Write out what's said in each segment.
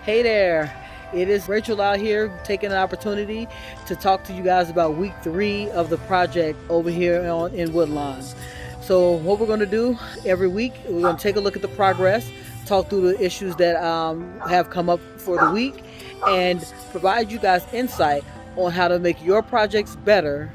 Hey there, it is Rachel out here taking an opportunity to talk to you guys about week 3 of the project over here in Woodlawn. So what we're going to do every week, we're going to take a look at the progress, talk through the issues that have come up for the week, and provide you guys insight on how to make your projects better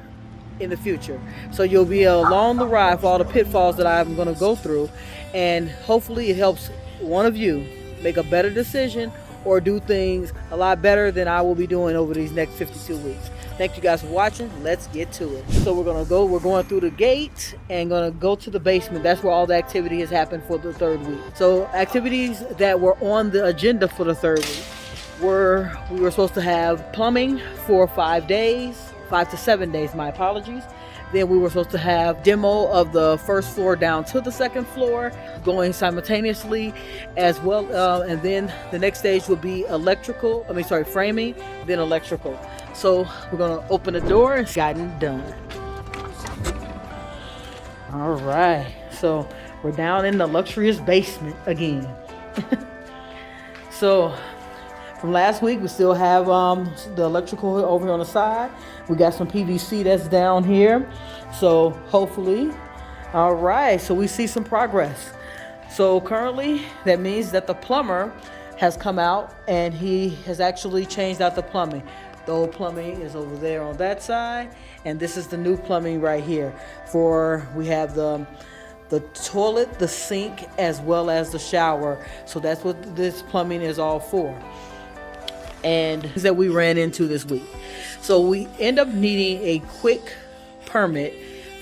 in the future. So you'll be along the ride for all the pitfalls that I'm going to go through, and hopefully it helps one of you make a better decision or do things a lot better than I will be doing over these next 52 weeks. Thank you guys for watching. Let's get to it. So we're going through the gate and gonna go to the basement. That's where all the activity has happened for the 3rd week. So activities that were on the agenda for the 3rd week we were supposed to have plumbing for 5 days, 5 to 7 days, my apologies. Then we were supposed to have demo of the 1st floor down to the 2nd floor going simultaneously as well. And then the next stage will be framing, then electrical. So we're gonna open the door and gotten done. All right, so we're down in the luxurious basement again. So from last week, we still have the electrical over here on the side. We got some PVC that's down here. So hopefully, all right, so we see some progress. So currently, that means that the plumber has come out and he has actually changed out the plumbing. The old plumbing is over there on that side, and this is the new plumbing right here. We have the toilet, the sink, as well as the shower. So that's what this plumbing is all for. And that we ran into this week. So we end up needing a quick permit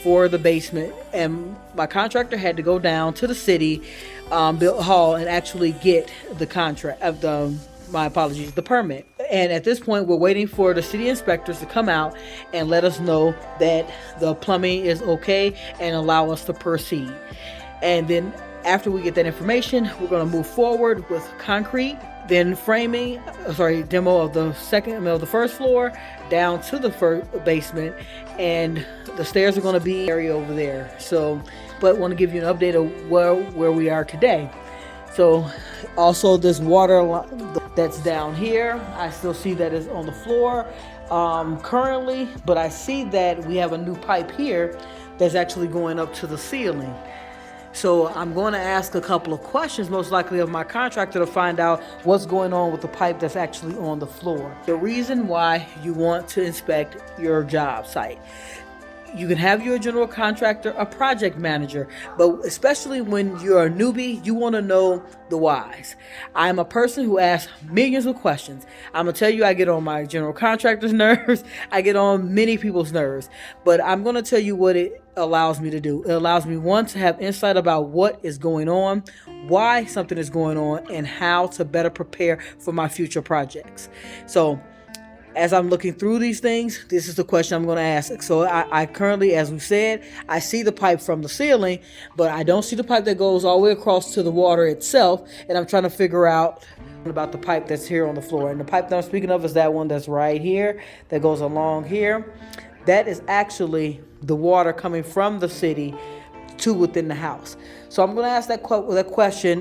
for the basement, and my contractor had to go down to the city hall and actually get the the permit. And at this point, we're waiting for the city inspectors to come out and let us know that the plumbing is okay and allow us to proceed. And then after we get that information, we're going to move forward with concrete, then demo of the 1st floor down to the basement, and the stairs are going to be area over there. So, but want to give you an update of where we are today. So, also this water that's down here, I still see that is on the floor currently, but I see that we have a new pipe here that's actually going up to the ceiling. So I'm going to ask a couple of questions, most likely of my contractor, to find out what's going on with the pipe that's actually on the floor. The reason why you want to inspect your job site. You can have your general contractor, a project manager, but especially when you're a newbie, you want to know the whys. I'm a person who asks millions of questions. I'm going to tell you, I get on my general contractor's nerves. I get on many people's nerves, but I'm going to tell you what it allows me to do. It allows me, one, to have insight about what is going on, why something is going on, and how to better prepare for my future projects. So as I'm looking through these things, this is the question I'm going to ask. So I currently, as we said, I see the pipe from the ceiling, but I don't see the pipe that goes all the way across to the water itself. And I'm trying to figure out about the pipe that's here on the floor. And the pipe that I'm speaking of is that one that's right here, that goes along here. That is actually the water coming from the city to within the house. So I'm going to ask that question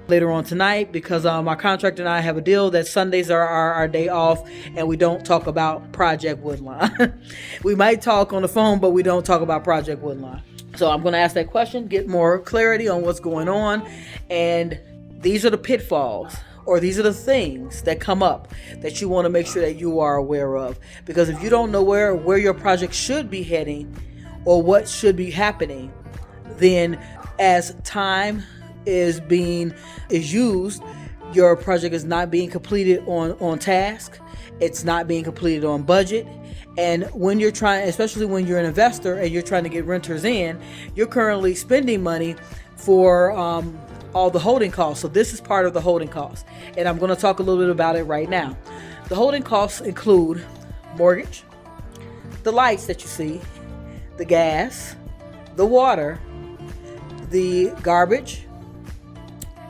later on tonight, because my contractor and I have a deal that Sundays are our day off, and we don't talk about Project Woodlawn. We might talk on the phone, but we don't talk about Project Woodlawn. So I'm going to ask that question, get more clarity on what's going on, and these are the pitfalls, or these are the things that come up that you want to make sure that you are aware of. Because if you don't know where your project should be heading or what should be happening, then as time is used, your project is not being completed on task. It's not being completed on budget. And when you're especially when you're an investor and you're trying to get renters in, you're currently spending money for all the holding costs. So this is part of the holding costs. And I'm going to talk a little bit about it right now. The holding costs include mortgage, the lights that you see, the gas, the water, the garbage,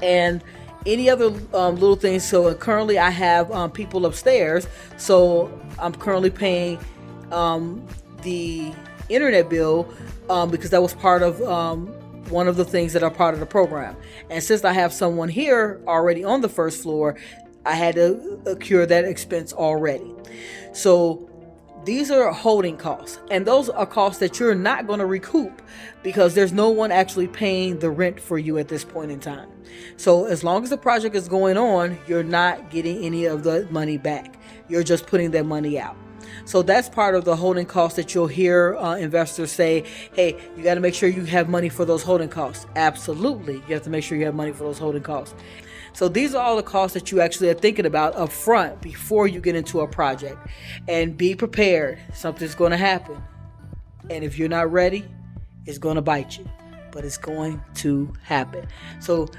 and any other little things. So currently I have people upstairs, so I'm currently paying the internet bill because that was part of one of the things that are part of the program. And since I have someone here already on the first floor, I had to accrue that expense already. So these are holding costs, and those are costs that you're not going to recoup because there's no one actually paying the rent for you at this point in time. So as long as the project is going on, you're not getting any of the money back. You're just putting that money out. So that's part of the holding costs that you'll hear investors say, hey, you got to make sure you have money for those holding costs. Absolutely. You have to make sure you have money for those holding costs. So these are all the costs that you actually are thinking about up front before you get into a project. And be prepared. Something's going to happen. And if you're not ready, it's going to bite you. But it's going to happen. So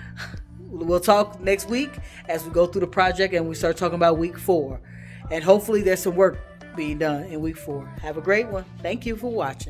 we'll talk next week as we go through the project and we start talking about week 4. And hopefully there's some work being done in week 4. Have a great one. Thank you for watching.